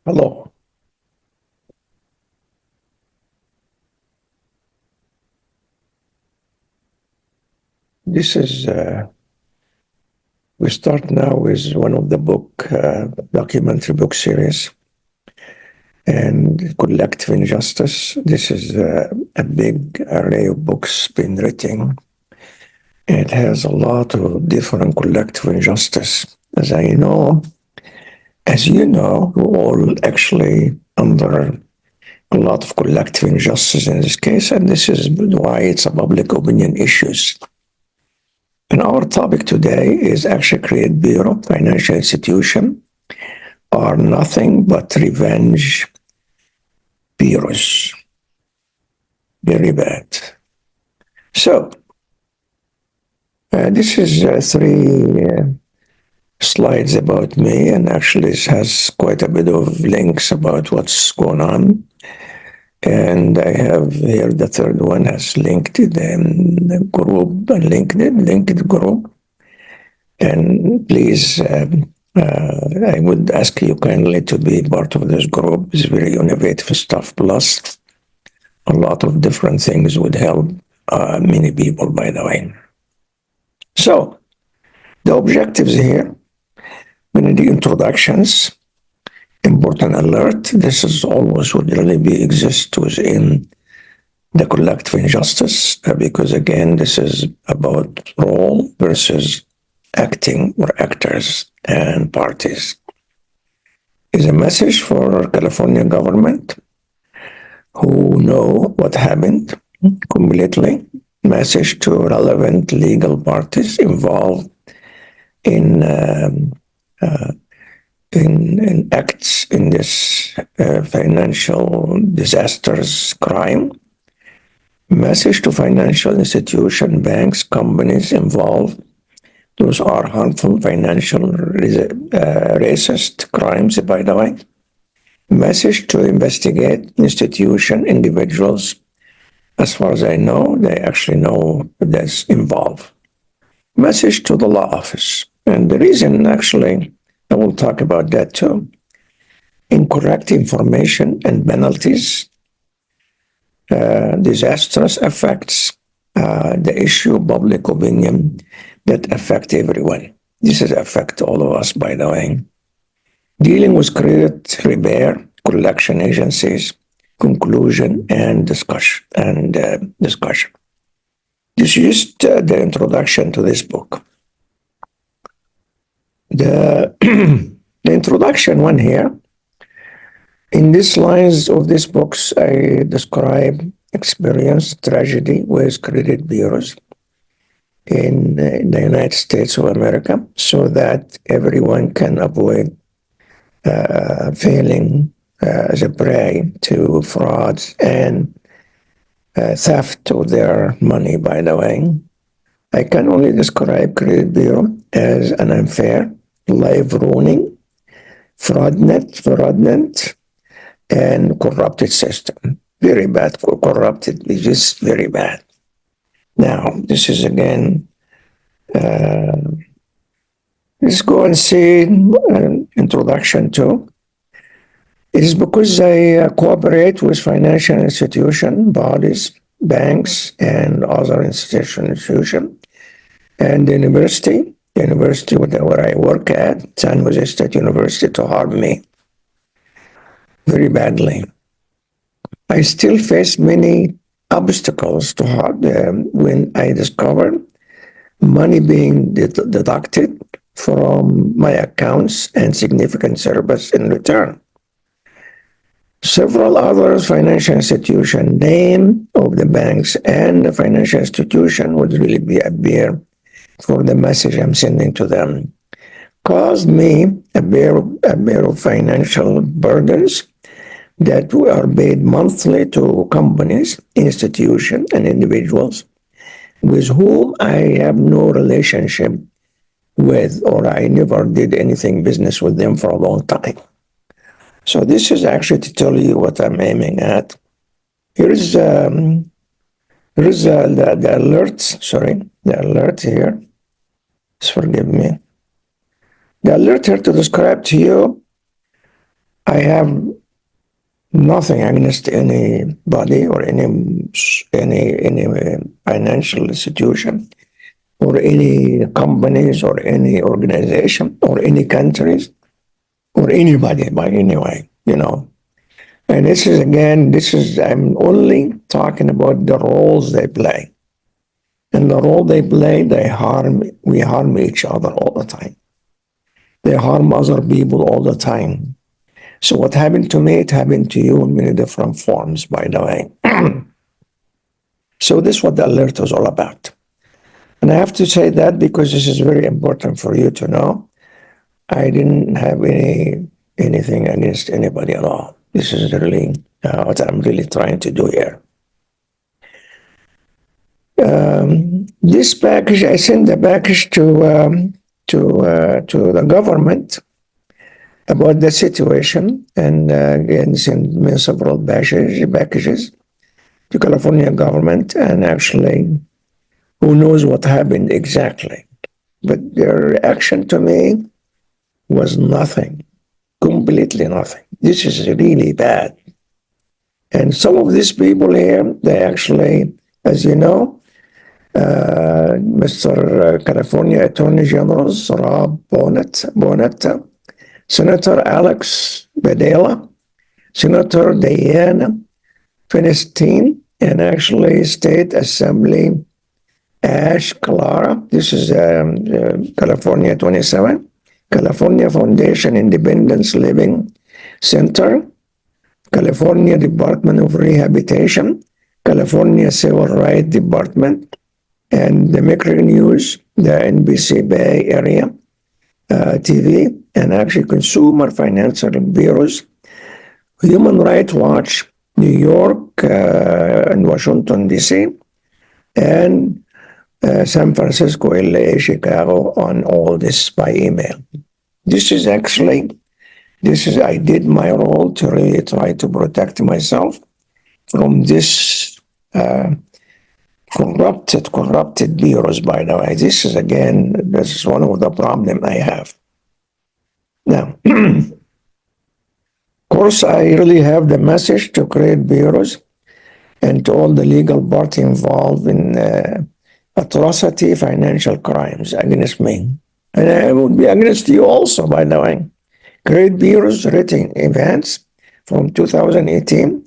Hello. This is, we start now with one of the documentary book series, and Collective Injustice. This is a big array of books been written. It has a lot of different collective injustice. As you know, we're all actually under a lot of collective injustice in this case, and this is why it's a public opinion issues. And our topic today is actually credit bureau, financial institution, are nothing but revenge bureaus. Very bad. So, this is three slides about me, and actually it has quite a bit of links about what's going on. And I have here the third one has linked the group, linked group. And please, I would ask you kindly to be part of this group. It's very innovative stuff. Plus, a lot of different things would help many people, by the way. So, the objectives here, we need the introductions, important alert. This is always would really exist within the collective injustice, because again, this is about role versus acting or actors and parties. Is a message for California government who know what happened completely. Message to relevant legal parties involved in acts in this financial disasters crime. Message to financial institution, banks, companies involved. Those are harmful financial racist crimes, by the way. Message to investigate institution, individuals. As far as I know, they actually know that's involved. Message to the law office. And the reason, actually, I will talk about that too. Incorrect information and penalties. Disastrous effects. The issue of public opinion that affect everyone. This is affect all of us, by the way. Dealing with credit repair, collection agencies, conclusion and discussion. This is just the introduction to this book. The introduction one here. In these lines of these books, I describe experience, tragedy with credit bureaus in the United States of America, so that everyone can avoid falling as a prey to frauds and theft of their money, by the way. I can only describe credit bureau as an unfair, life-ruining, fraudulent, and corrupted system. Very bad for corrupted, it's just very bad. Now, this is again, let's go and see an introduction to. It is because I cooperate with financial institution, bodies, banks, and other institutions, and the university where I work at, San Jose State University, to harm me very badly. I still face many obstacles to harm when I discovered money being deducted from my accounts and significant service in return. Several other financial institutions, name of the banks and the financial institution would really be appear for the message I'm sending to them, caused me a bear of financial burdens that are paid monthly to companies, institutions, and individuals with whom I have no relationship with, or I never did anything business with them for a long time. So this is actually to tell you what I'm aiming at. Here is the alert. Sorry, the alert here. Just forgive me. The alert here to describe to you. I have nothing against anybody or any financial institution or any companies or any organization or any countries or anybody by any way, you know. And this is again, I'm only talking about the roles they play. And the role they play, we harm each other all the time. They harm other people all the time. So what happened to me, it happened to you in many different forms, by the way. So this is what the alert was all about. And I have to say that because this is very important for you to know. I didn't have anything against anybody at all. This is really what I'm really trying to do here. This package, I sent the package to the government about the situation, and again sent me several packages to California government, and actually, who knows what happened exactly? But their reaction to me was nothing, completely nothing. This is really bad. And some of these people here, they actually, as you know, Mr. California Attorney General Rob Bonnet, Senator Alex Bedella, Senator Diana Feinstein, and actually State Assembly Ash Clara. This is California 27, California Foundation Independence Living Center, California Department of Rehabilitation, California Civil Rights Department, and the Mercury News, the NBC Bay Area TV, and actually Consumer Financial Bureaus, Human Rights Watch, New York and Washington, D.C., and San Francisco, LA, Chicago, on all this by email. I did my role to really try to protect myself from this corrupted bureaus, by the way. This is one of the problems I have. Now, of course, I really have the message to create bureaus and to all the legal party involved in atrocity financial crimes against me. And I would be against you also, by the way. Create bureaus rating events from 2018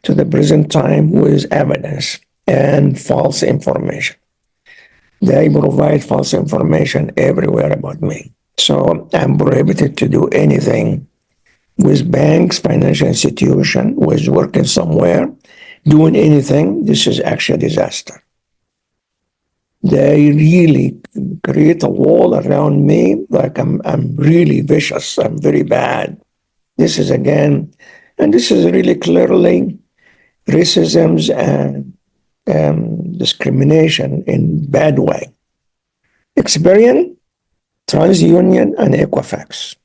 to the present time with evidence and false information. They provide false information everywhere about me. So I'm prohibited to do anything with banks, financial institution, with working somewhere, doing anything. This is actually a disaster. They really create a wall around me, like I'm really vicious. I'm very bad. This is really clearly racism and discrimination in bad way. Experian, TransUnion, and Equifax.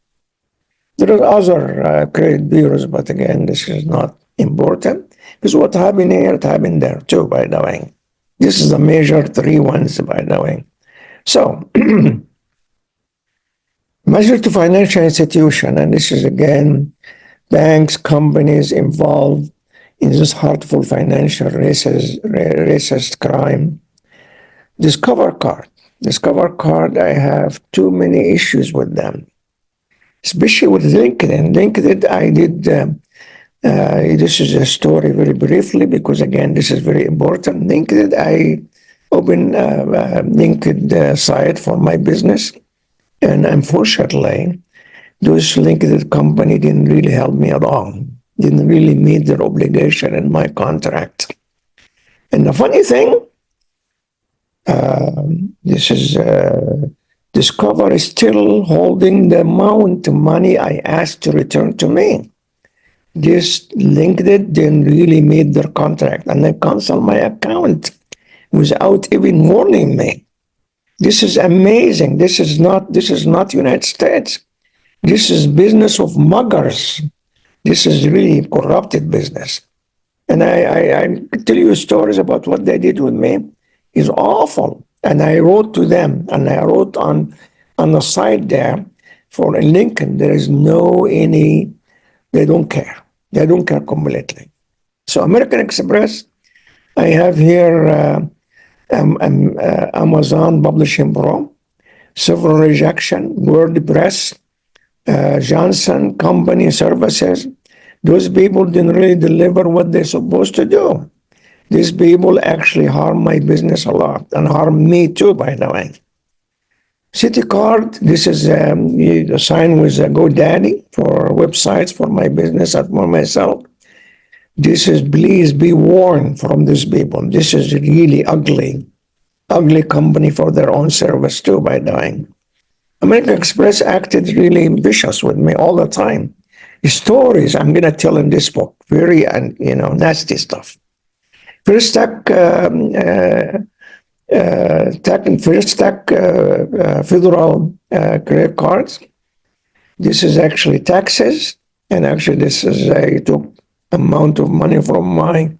There are other credit bureaus, but again, this is not important because what happened here, it happened there too, by the way. This is the major three ones, by the way. So, measure to financial institution, and this is again banks, companies involved in this hurtful financial racist crime. Discover card, I have too many issues with them, especially with LinkedIn. LinkedIn, I did. This is a story very briefly because again, this is very important. LinkedIn, I opened a LinkedIn site for my business, and unfortunately, those LinkedIn company didn't really help me at all. Didn't really meet their obligation in my contract. And the funny thing, Discover is still holding the amount of money I asked to return to me. This LinkedIn didn't really meet their contract, and they canceled my account without even warning me. This is amazing. This is not United States. This is business of muggers. This is really corrupted business. And I tell you stories about what they did with me. It's awful. And I wrote to them, and I wrote on the site there for Lincoln. There is no any They don't care. They don't care completely. So American Express, I have here Amazon Publishing Bureau, several rejection, WordPress, Johnson Company Services. Those people didn't really deliver what they're supposed to do. These people actually harm my business a lot and harm me too, by the way. CityCard, this is you sign with GoDaddy for websites for my business and for myself. This is, please be warned from these people. This is really ugly, ugly company for their own service too, by the way. American Express acted really vicious with me all the time. Stories I'm gonna tell in this book, very and nasty stuff. First Tech, federal credit cards. This is actually taxes, and actually this is I took amount of money from my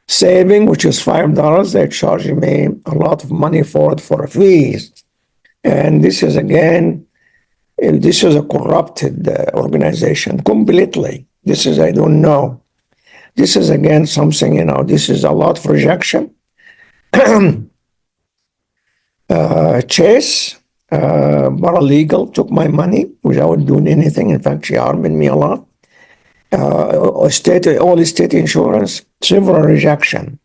saving, which is $5. They're charging me a lot of money for it for fees, and this is again, this is a corrupted organization completely. This is I don't know. This is again something This is a lot of rejection. Chase, paralegal, took my money without doing anything. In fact, she harmed me a lot. All state insurance, several rejection.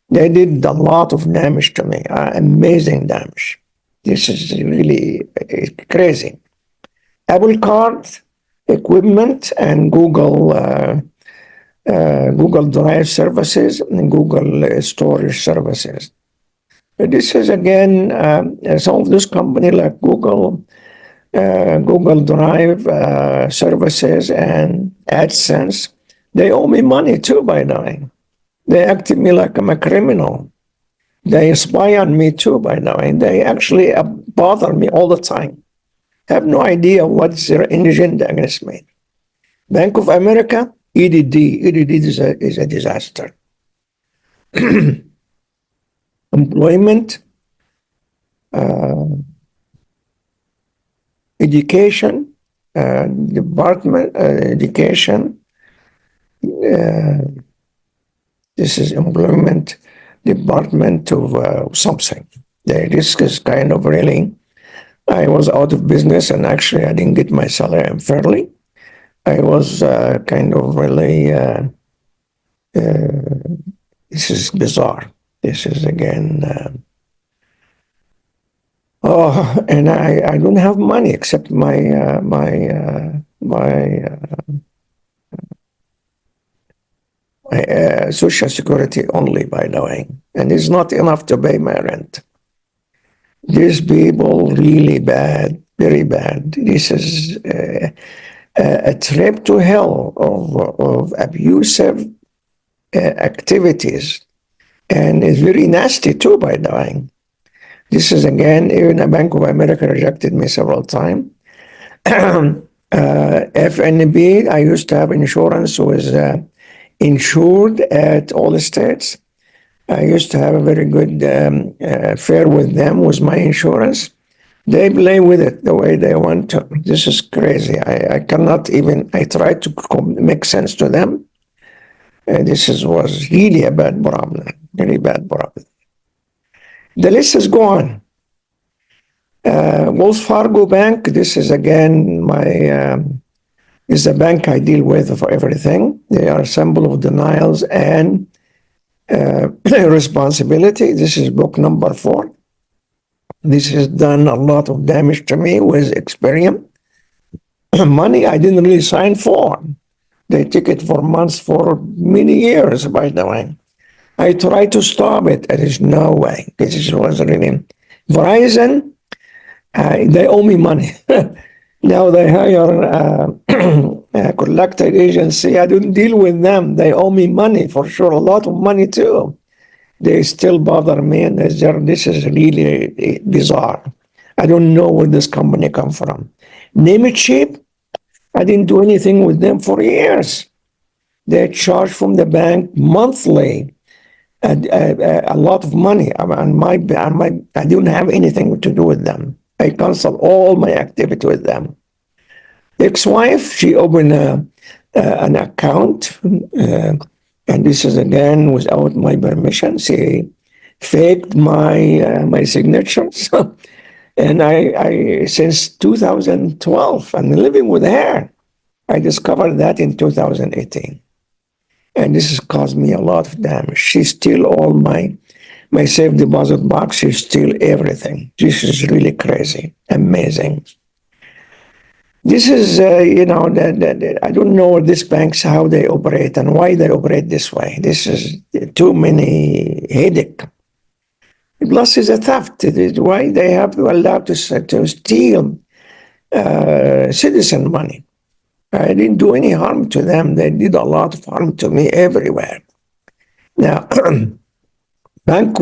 They did a lot of damage to me, amazing damage. This is really crazy. Apple Card, equipment, and Google Drive services and Google storage services. This is again some of this company like Google Drive services and AdSense. They owe me money too, by the way. They acted me like I'm a criminal. They spy on me too, by the way. They actually bother me all the time. Have no idea what's their agenda against me. Bank of America, EDD. EDD is a disaster. Employment, education, department, education. This is employment department of something. This is kind of really, I was out of business and actually I didn't get my salary fairly. I was kind of really, this is bizarre. This is again, and I don't have money except my Social Security only, by the way, and it's not enough to pay my rent. These people really bad, very bad. This is a trip to hell of abusive activities, and it's very nasty too, by the way. This is again, even a Bank of America rejected me several times. FNB, I used to have insurance, was insured at all states. I used to have a very good fare with them, with my insurance. They play with it the way they want to. This is crazy. I cannot even, I try to make sense to them. Was really a bad problem, very bad problem. The list is gone. Wells Fargo Bank, this is again is the bank I deal with for everything. They are a symbol of denials and responsibility. This is book number 4. This has done a lot of damage to me with Experian. Money I didn't really sign for. They took it for months, for many years, by the way. I tried to stop it. There is no way. This was really Verizon. They owe me money. Now they hire a collector agency. I don't deal with them. They owe me money for sure, a lot of money too. They still bother me, and this is really bizarre. I don't know where this company come from. Name it cheap. I didn't do anything with them for years. They charge from the bank monthly a lot of money. I don't have anything to do with them. I cancel all my activity with them. Ex-wife, she opened an account, and this is again without my permission. She faked my signature. So, and I since 2012, I'm living with her. I discovered that in 2018, and this has caused me a lot of damage. She stole all my safe deposit box. She stole everything. This is really crazy, amazing. This is, I don't know these banks, how they operate and why they operate this way. This is too many headache. Plus, it's a theft. It is why they have allowed to steal citizen money. I didn't do any harm to them. They did a lot of harm to me everywhere. Now, one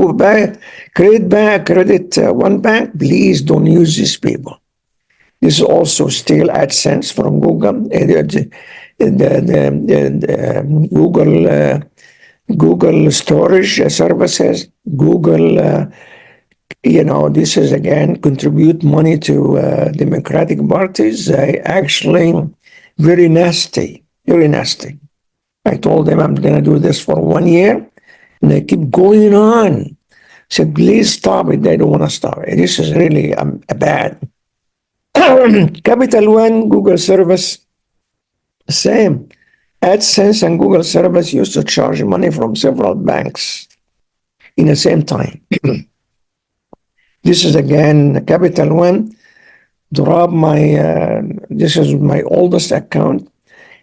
bank, please don't use these people. This is also still AdSense from Google. Google storage services. Google, this is again contribute money to Democratic parties. They actually very nasty, very nasty. I told them I'm going to do this for 1 year, and they keep going on. I said, please stop it. They don't want to stop it. This is really bad. Capital One, Google service, same. AdSense and Google service used to charge money from several banks in the same time. This is again Capital One. Drop this is my oldest account.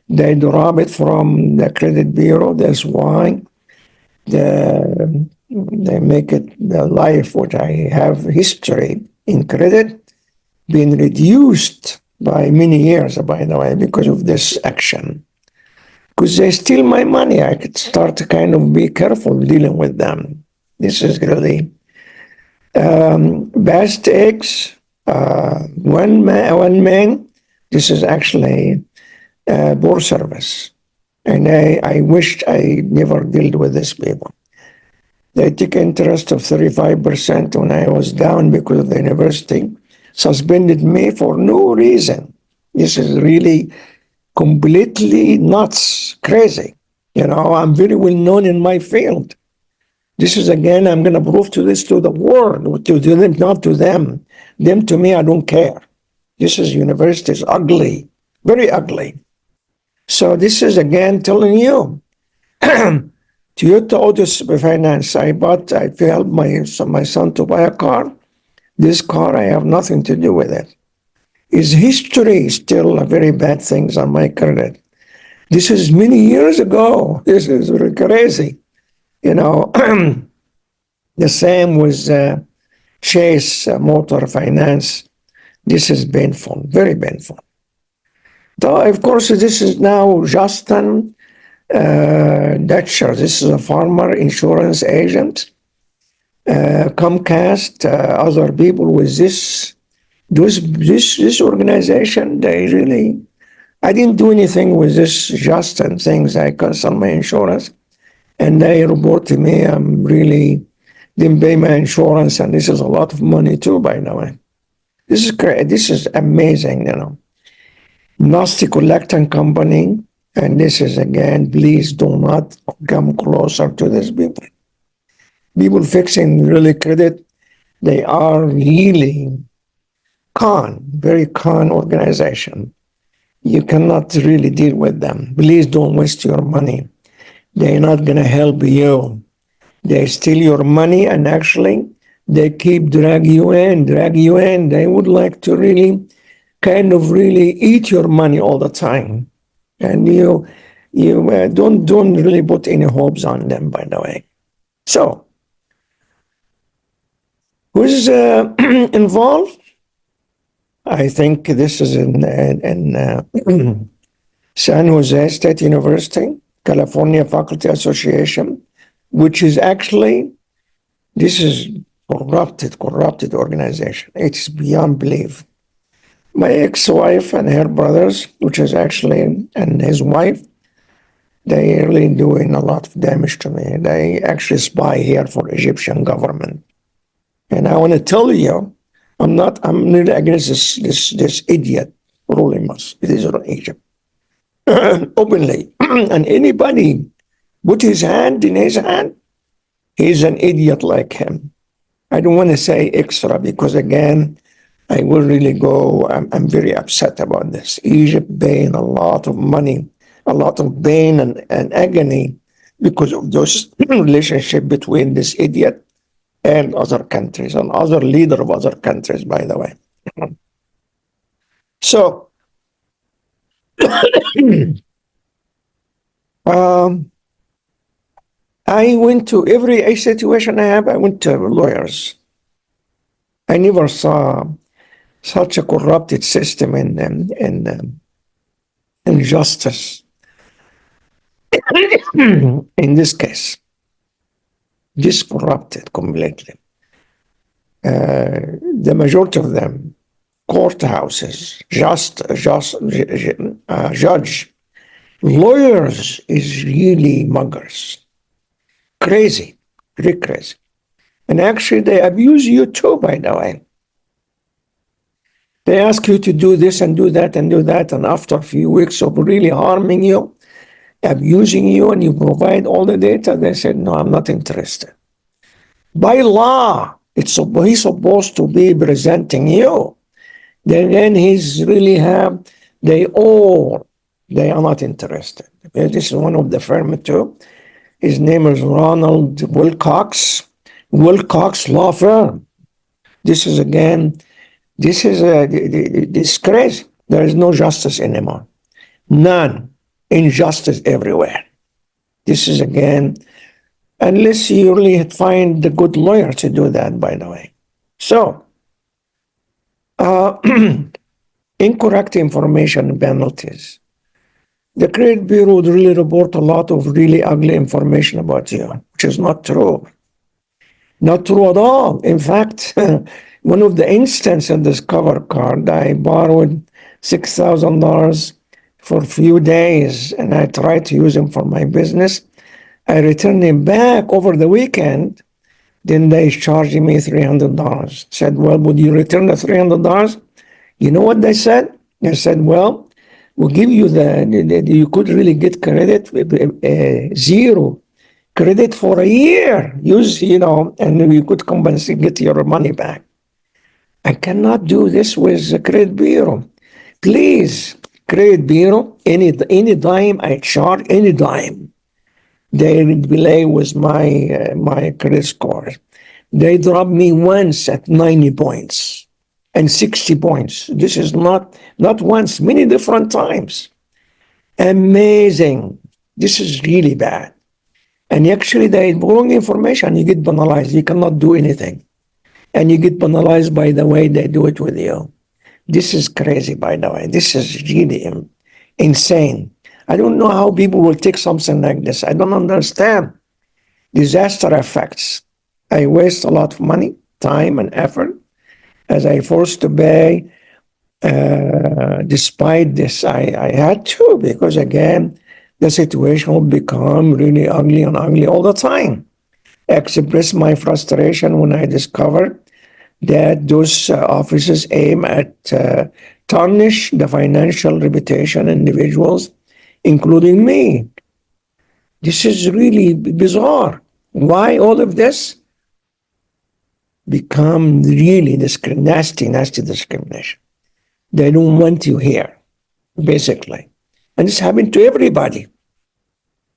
They drop it from the credit bureau. That's why they make it the life which I have history in credit been reduced by many years, by the way, because of this action. Because they steal my money, I could start to kind of be careful dealing with them. This is really best eggs, one man. This is actually poor service, and I wished I never dealt with these people. They took interest of 35% when I was down because of the university. Suspended me for no reason. This is really completely nuts, crazy. I'm very well known in my field. This is again, I'm going to prove to the world, to them, not to them. Them to me, I don't care. This is university is ugly, very ugly. So this is again telling you, Toyota Auto Finance. I helped my son to buy a car. This car, I have nothing to do with it. His history is still very bad things on my credit. This is many years ago. This is really crazy. The same with Chase Motor Finance. This is painful, very painful. Though, of course, this is now Justin Dutcher. This is a farmer insurance agent. Comcast, other people with this organization, I didn't do anything with this Justin things. I cancelled my insurance, and they report to me I'm really didn't pay my insurance, and this is a lot of money too, by the way. This is great. This is amazing, Nasty collecting company, and this is again, please do not come closer to these people. People fixing really credit, they are really very con organization. You cannot really deal with them. Please don't waste your money. They're not going to help you. They steal your money, and actually they keep drag you in. They would like to really kind of really eat your money all the time. And you don't really put any hopes on them, by the way. So, who's involved? I think this is in San Jose State University, California Faculty Association, which is actually, this is corrupted organization. It's beyond belief. My ex-wife and her brothers, which is actually, and his wife, they really doing a lot of damage to me. They actually spy here for Egyptian government. And I want to tell you, I'm really against this idiot ruling us. It is in Egypt. openly. And anybody put his hand in his hand, he's an idiot like him. I don't want to say extra because, again, I will really go. I'm very upset about this. Egypt paying a lot of money, a lot of pain and agony because of those relationship between this idiot and other countries and other leader of other countries, by the way. So um, I went to every situation I have. I went to lawyers. I never saw such a corrupted system in justice. In this case, just corrupted completely. The majority of them, courthouses, judge, lawyers is really muggers. Crazy, really crazy. And actually, they abuse you too, by the way. They ask you to do this and do that and do that. And after a few weeks of really harming you, abusing you, and you provide all the data, they said, no, I'm not interested. By law, he's supposed to be presenting you. Then he's really they are not interested. This is one of the firm too. His name is Ronald Wilcox Law Firm. This is crazy. There is no justice anymore. None. Injustice everywhere. This is unless you really find the good lawyer to do that, by the way. So, incorrect information penalties. The Credit Bureau would really report a lot of really ugly information about you, which is not true. Not true at all. In fact, one of the instances in this cover card, I borrowed $6,000 for a few days, and I tried to use them for my business. I returned him back over the weekend. Then they charged me $300. Said, well, would you return the $300? You know what they said? They said, well, we'll give you you could really get credit, zero credit for a year. Use, and you could compensate, get your money back. I cannot do this with the Credit Bureau. Please, Credit Bureau, any dime I charge, any dime. They delay with my credit score. They dropped me once at 90 points and 60 points. This is not once, many different times. Amazing. This is really bad. And actually, they wrong information, you get penalized. You cannot do anything. And you get penalized by the way they do it with you. This is crazy, by the way. This is really insane. I don't know how people will take something like this. I don't understand. Disaster effects. I waste a lot of money, time, and effort as I forced to pay. Despite this, I had to, because again, the situation will become really ugly and ugly all the time. I expressed my frustration when I discovered that those offices aim at tarnish the financial reputation of individuals, including me. This is really bizarre. Why all of this? Become really nasty discrimination. They don't want you here, basically. And this happened to everybody.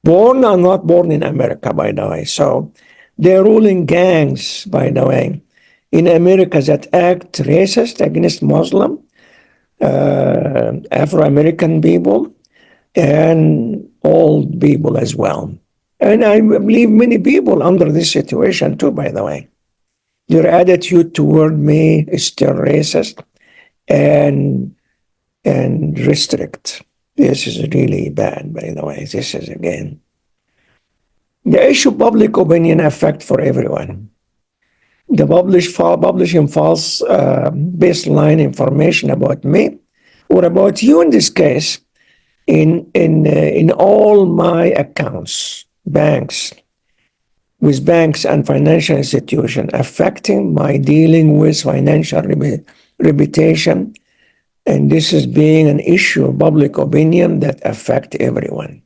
Born or not born in America, by the way. So they're ruling gangs, by the way, in America that act racist against Muslim, Afro-American people, and old people as well. And I believe many people under this situation too, by the way. Their attitude toward me is still racist and restrict. This is really bad, by the way. This is, again, the issue of public opinion effect for everyone. The publishing false baseline information about me or about you in this case in all my accounts, with banks and financial institutions, affecting my dealing with financial reputation And this is being an issue of public opinion that affect everyone.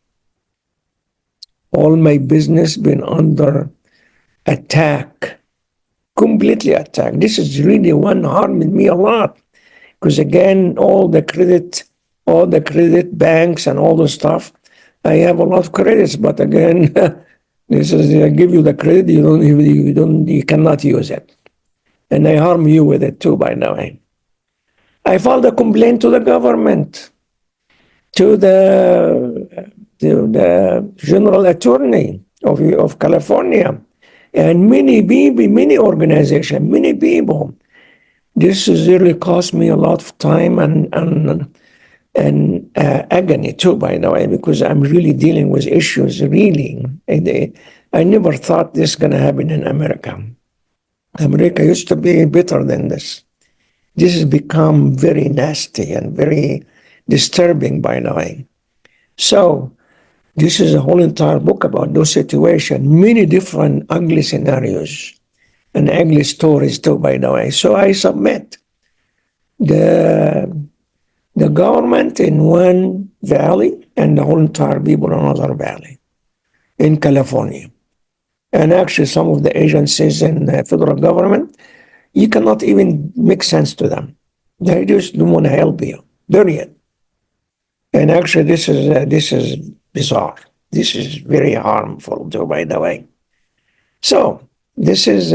All my business been under attack, completely attacked. This is really one harming me a lot because again, all the credit banks and all the stuff, I have a lot of credits, but again, this is I give you the credit, you cannot use it, and I harm you with it too. By the way, I filed a complaint to the government, to the general attorney of California, and many people, many organizations, many people. This has really cost me a lot of time and agony too, by the way, because I'm really dealing with issues. Really, I never thought this gonna happen in America. America used to be better than this. This has become very nasty and very disturbing, by the way. So this is a whole entire book about those situations, many different ugly scenarios and ugly stories too, by the way. So I submit the the government in one valley and the whole entire people in another valley in California. And actually, some of the agencies in the federal government, you cannot even make sense to them. They just don't want to help you, period. And actually, this is bizarre. This is very harmful, too, by the way. So this is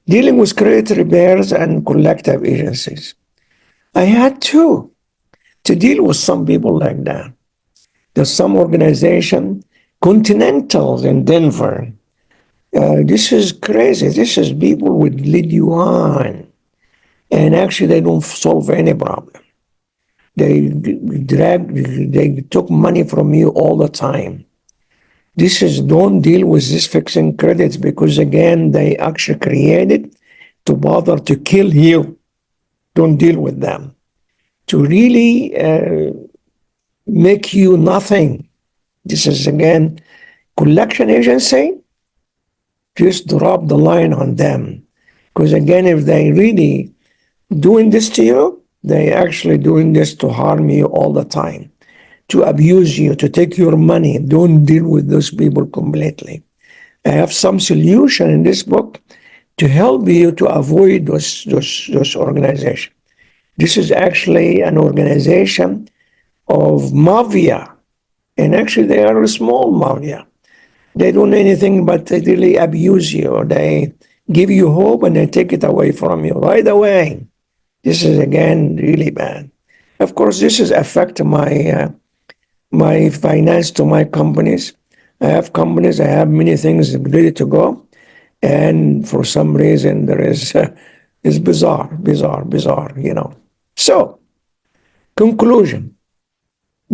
dealing with credit repairs and collective agencies. I had to deal with some people like that. There's some organization, Continentals in Denver. This is crazy. This is people would lead you on, and actually they don't solve any problem. They took money from you all the time. This is don't deal with this fixing credits because again they actually created to bother to kill you. Don't deal with them to really make you nothing. This is again collection agency. Just drop the line on them because again, if they really doing this to you, they actually doing this to harm you all the time, to abuse you, to take your money. Don't deal with those people completely. I have some solution in this book to help you to avoid those organizations. This is actually an organization of mafia, and actually they are a small mafia. They don't do anything but they really abuse you. They give you hope and they take it away from you right away. This is again really bad. Of course, this is affecting my finance to my companies. I have companies. I have many things ready to go, and for some reason there is it's bizarre. So conclusion.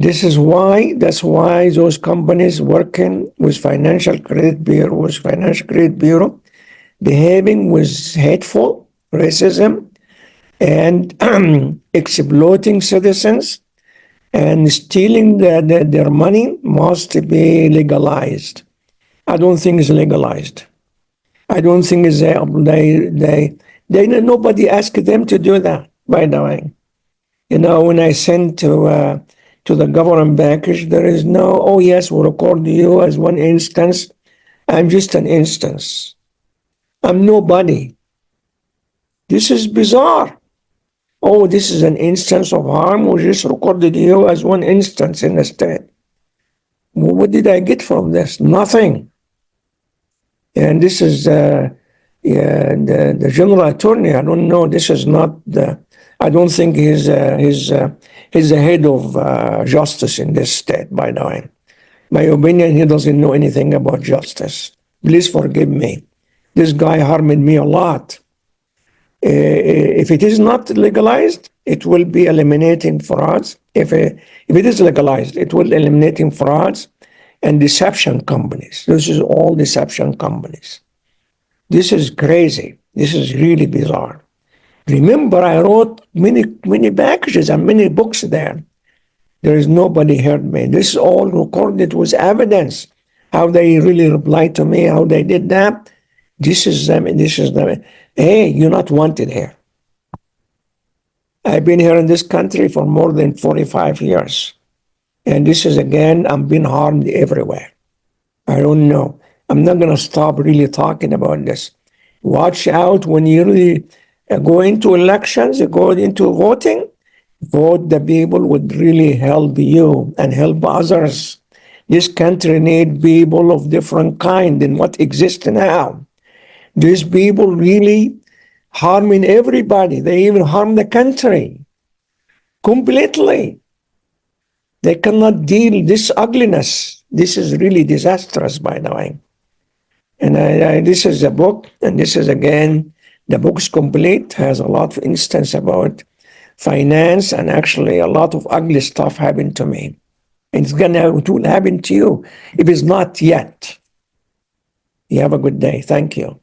That's why those companies working with financial credit bureau, behaving with hateful racism and exploiting citizens and stealing their money must be legalized. I don't think it's legalized. I don't think it's nobody asked them to do that, by the way. When I send to the government package, there is no, oh yes, we'll record you as one instance. I'm just an instance. I'm nobody. This is bizarre. Oh, this is an instance of harm. We just recorded you as one instance in the state. Well, what did I get from this? Nothing. And this is the general attorney. I don't know. This is not the. I don't think he's the head of justice in this state. By the way, my opinion, he doesn't know anything about justice. Please forgive me. This guy harmed me a lot. If it is not legalized, it will be eliminating frauds. If it is legalized, it will eliminating frauds and deception companies. This is all deception companies. This is crazy. This is really bizarre. Remember, I wrote many packages and many books there. There is nobody heard me. This is all recorded with evidence. How they really replied to me, how they did that. This is them. Hey, you're not wanted here. I've been here in this country for more than 45 years. And this is again, I'm being harmed everywhere. I don't know. I'm not going to stop really talking about this. Watch out when you really go into elections, go into voting. Vote the people would really help you and help others. This country needs people of different kind than what exists now. These people really harming everybody. They even harm the country completely. They cannot deal this ugliness. This is really disastrous, by the way. And this is a book, and this is again, the book's complete, has a lot of instance about finance, and actually a lot of ugly stuff happened to me. And it will happen to you if it's not yet. You have a good day. Thank you.